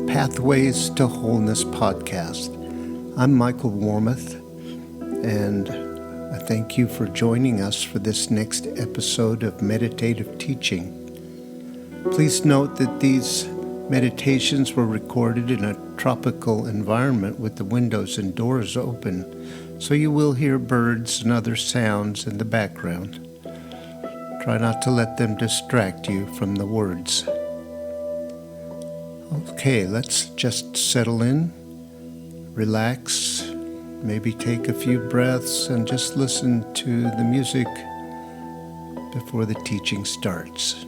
Pathways to Wholeness podcast. I'm Michael Warmoth, and I thank you for joining us for this next episode of meditative teaching. Please note that these meditations were recorded in a tropical environment with the windows and doors open, so you will hear birds and other sounds in the background. Try not to let them distract you from the words. Okay, let's just settle in, relax, maybe take a few breaths and just listen to the music before the teaching starts.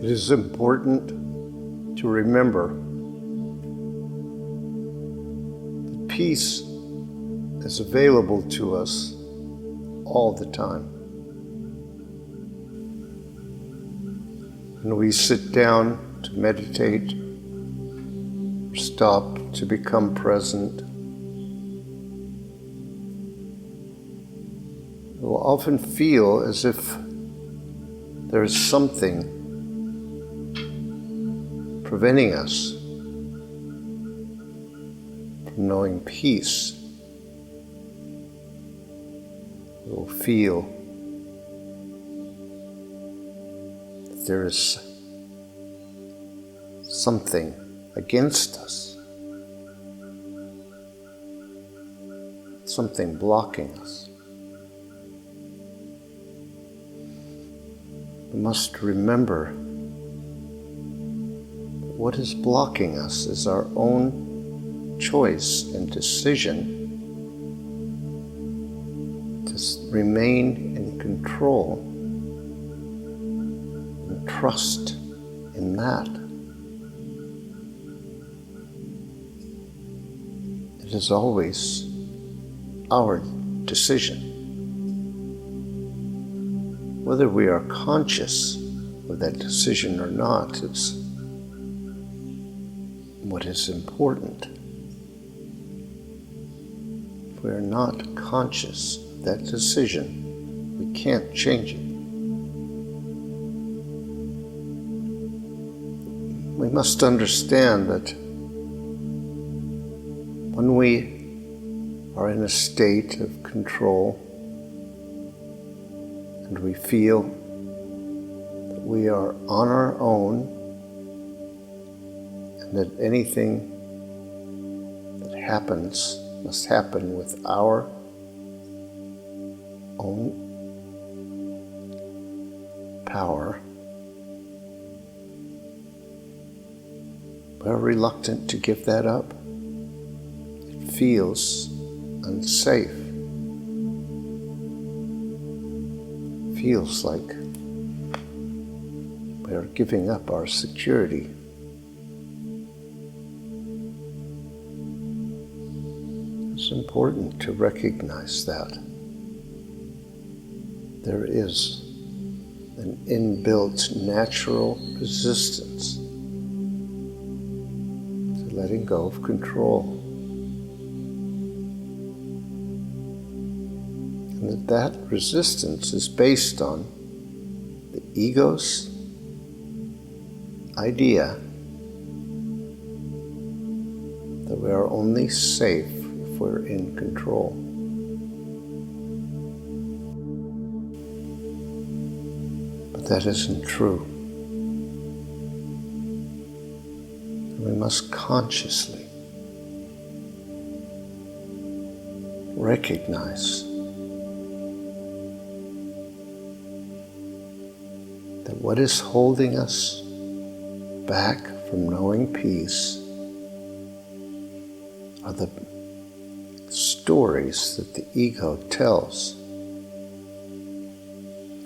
It is important to remember that peace is available to us all the time. When we sit down to meditate, stop to become present, it will often feel as if there is something preventing us from knowing peace. We'll feel that there is something against us, something blocking us. We must remember what is blocking us is our own choice and decision to remain in control and trust in that. It is always our decision. Whether we are conscious of that decision or not is what is important. If we are not conscious of that decision, we can't change it. We must understand that when we are in a state of control and we feel that we are on our own, that anything that happens must happen with our own power. We're reluctant to give that up. It feels unsafe. It feels like we are giving up our security. It's important to recognize that there is an inbuilt natural resistance to letting go of control, and that resistance is based on the ego's idea that we are only safe if we're in control. But that isn't true. We must consciously recognize that what is holding us back from knowing peace are the stories that the ego tells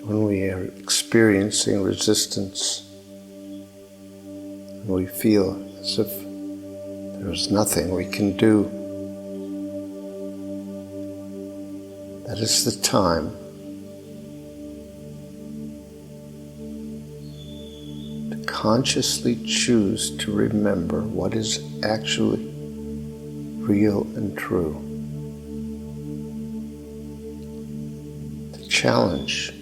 when we are experiencing resistance and we feel as if there's nothing we can do. That is the time to consciously choose to remember what is actually real and true. To challenge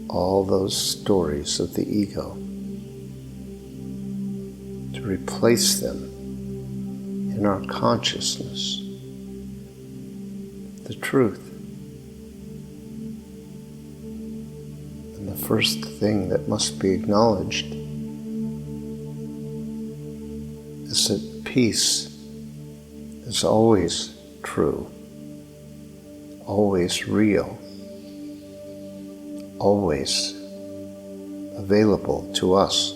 all those stories of the ego, to replace them in our consciousness, the truth. And the first thing that must be acknowledged is that peace is always true, always real, always available to us.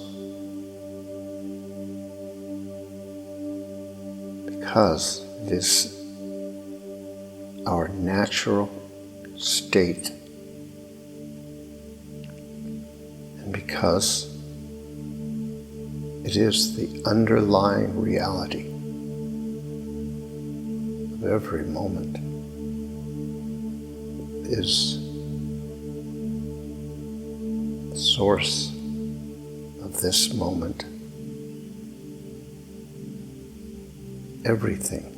Because it is our natural state, and because it is the underlying reality of every moment, is the source of this moment. Everything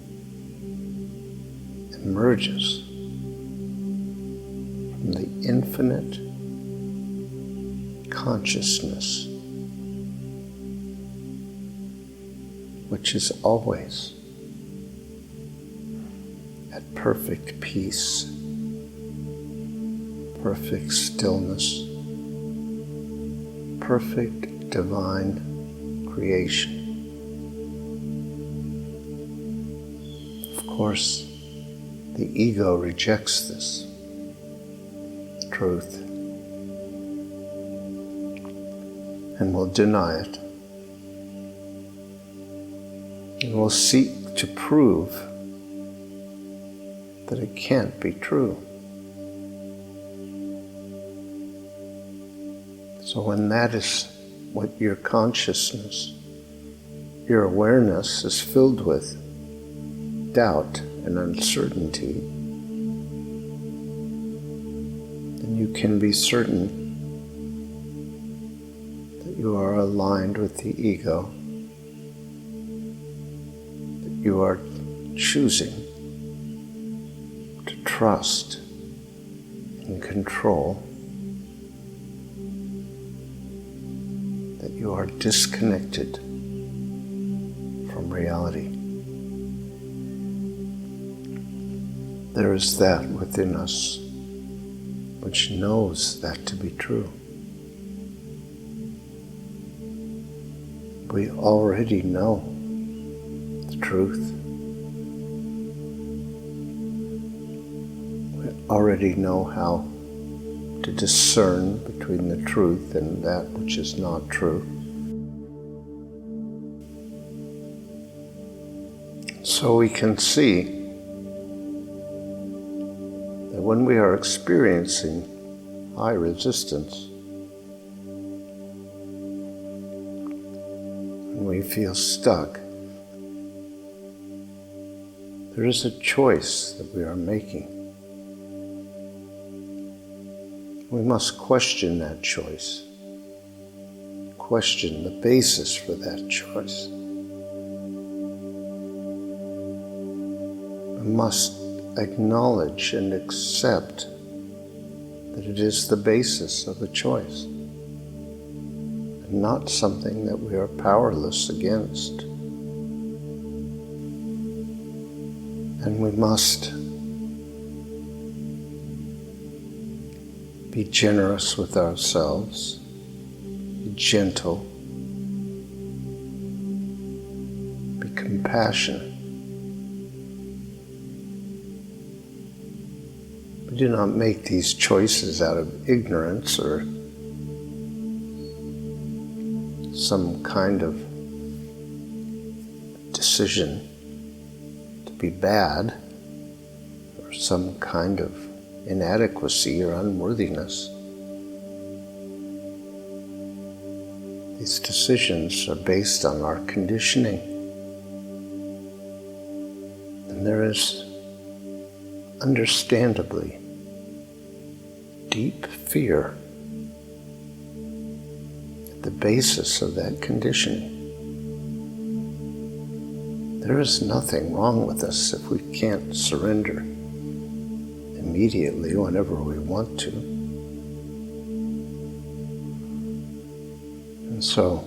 emerges from the infinite consciousness, which is always at perfect peace, perfect stillness, perfect divine creation. Of course, the ego rejects this truth and will deny it, and will seek to prove that it can't be true. So when that is what your consciousness, your awareness is filled with, doubt and uncertainty, then you can be certain that you are aligned with the ego, that you are choosing to trust and control, that you are disconnected from reality. There is that within us which knows that to be true. We already know the truth. We already know how to discern between the truth and that which is not true. So we can see that when we are experiencing high resistance, when we feel stuck, there is a choice that we are making. We must question that choice, question the basis for that choice. We must acknowledge and accept that it is the basis of a choice and not something that we are powerless against. And we must be generous with ourselves, be gentle, be compassionate. We do not make these choices out of ignorance or some kind of decision to be bad or some kind of inadequacy or unworthiness. These decisions are based on our conditioning. And there is understandably deep fear at the basis of that conditioning. There is nothing wrong with us if we can't surrender immediately whenever we want to. And so,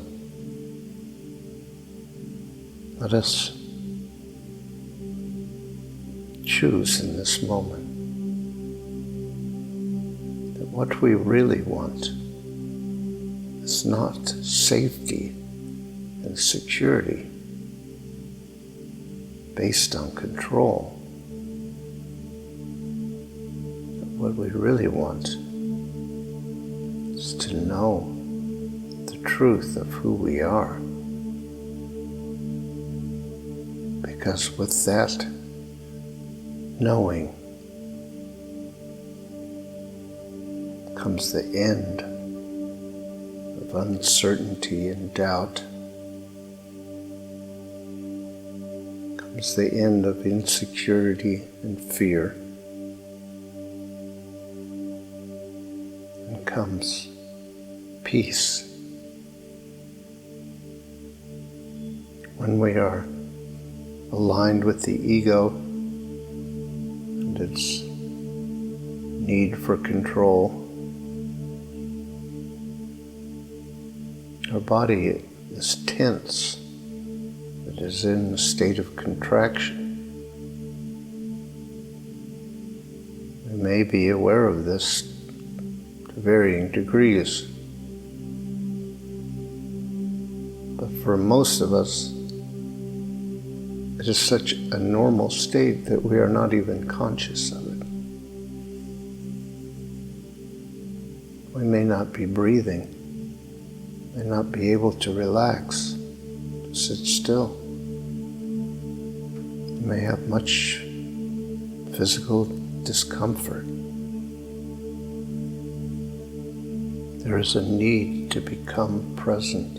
let us choose in this moment that what we really want is not safety and security based on control. What we really want is to know the truth of who we are. Because with that knowing comes the end of uncertainty and doubt, comes the end of insecurity and fear, and comes peace. When we are aligned with the ego and its need for control, our body is tense. It is in a state of contraction. We may be aware of this to varying degrees, but for most of us, it is such a normal state that we are not even conscious of it. We may not be breathing, may not be able to relax, to sit still. We may have much physical discomfort. There is a need to become present,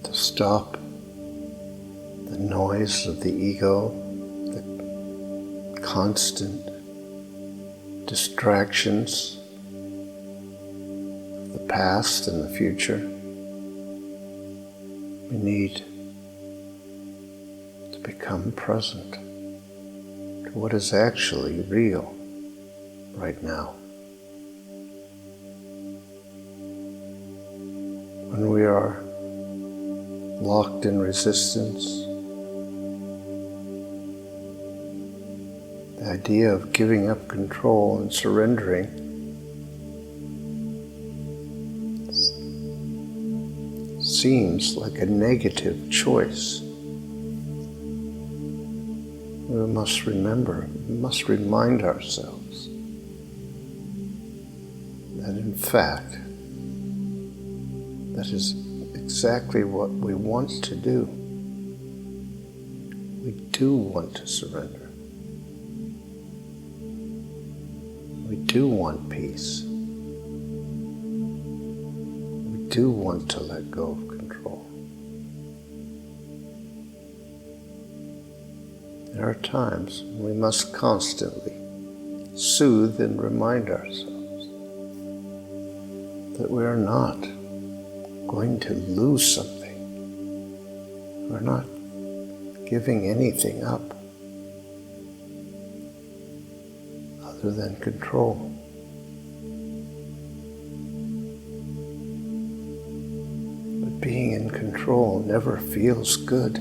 to stop the noise of the ego, the constant distractions of the past and the future. We need to become present to what is actually real right now. When we are locked in resistance, the idea of giving up control and surrendering seems like a negative choice. We must remember, we must remind ourselves that in fact, that is exactly what we want to do. We do want to surrender. We do want peace. We do want to let go of control. There are times when we must constantly soothe and remind ourselves that we are not going to lose something. We're not giving anything up other than control. But being in control never feels good.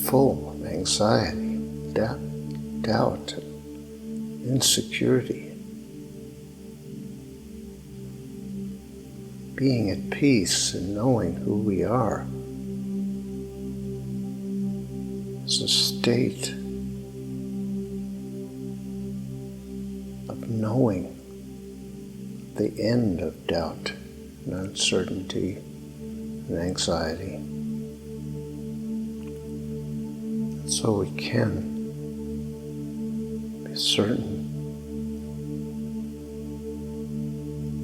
full of anxiety, doubt, insecurity. Being at peace and knowing who we are is a state of knowing the end of doubt and uncertainty and anxiety. And so we can be certain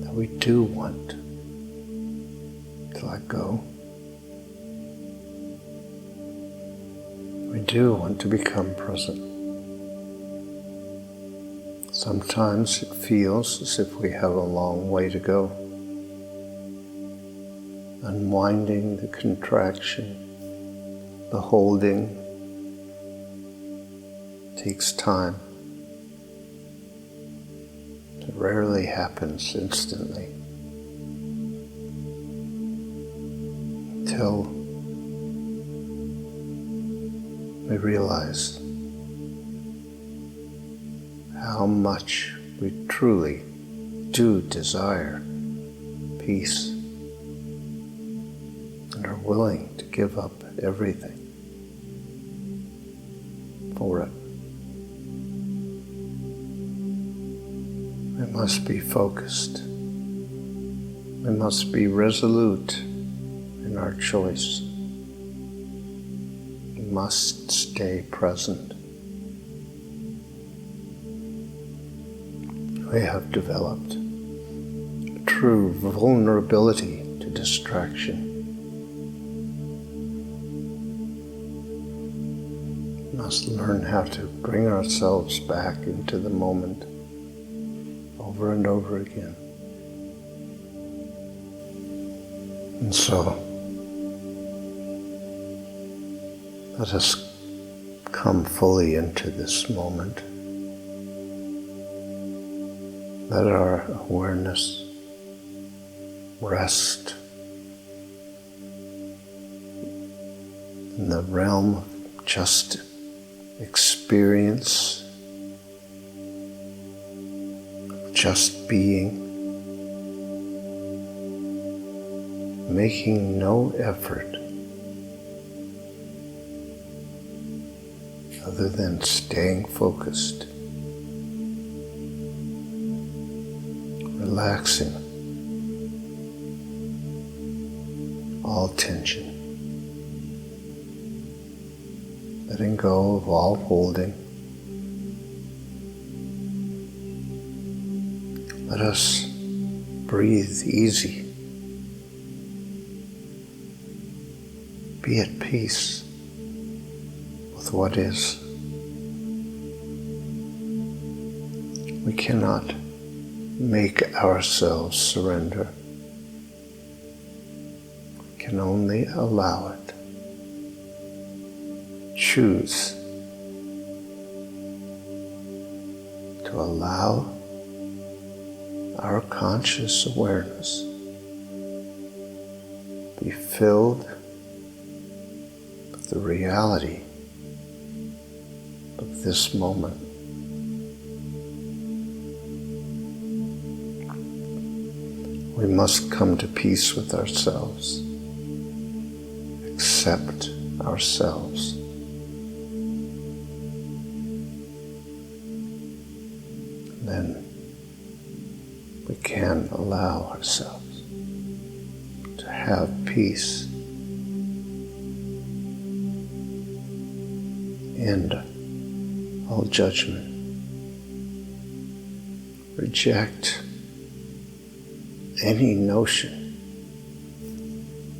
that we do want to let go. We do want to become present. Sometimes it feels as if we have a long way to go. Unwinding the contraction, the holding, takes time. It rarely happens instantly. Until we realize how much we truly do desire peace and are willing to give up everything for it. We must be focused. We must be resolute in our choice. We must stay present. We have developed a true vulnerability to distraction. We must learn how to bring ourselves back into the moment over and over again. And so, let us come fully into this moment. Let our awareness rest in the realm of just experience, of just being, making no effort other than staying focused, relaxing all tension, letting go of all holding. Let us breathe easy, be at peace with what is. We cannot make ourselves surrender. We can only allow it. Choose to allow our conscious awareness be filled with the reality of this moment. We must come to peace with ourselves, accept ourselves. And then we can allow ourselves to have peace, end all judgment, reject any notion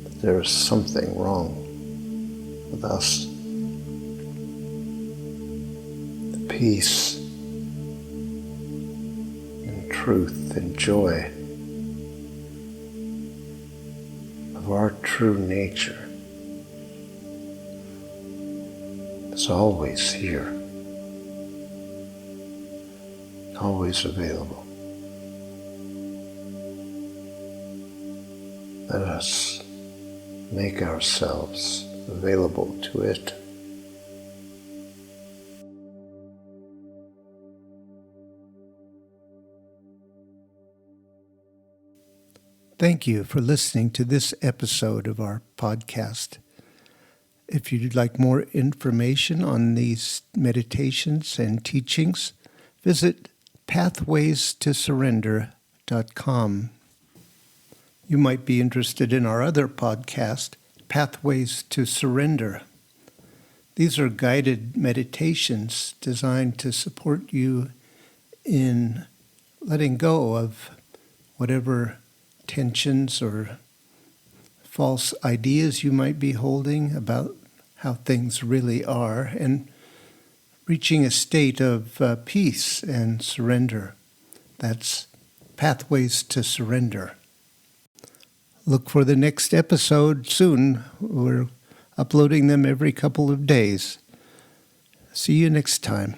that there is something wrong with us. The peace and truth and joy of our true nature is always here, always available. Let us make ourselves available to it Thank you for listening to this episode of our podcast. If you'd like more information on these meditations and teachings, visit pathwaystosurrender.com. You might be interested in our other podcast, Pathways to Surrender. These are guided meditations designed to support you in letting go of whatever tensions or false ideas you might be holding about how things really are, and reaching a state of peace and surrender. That's Pathways to Surrender. Look for the next episode soon. We're uploading them every couple of days. See you next time.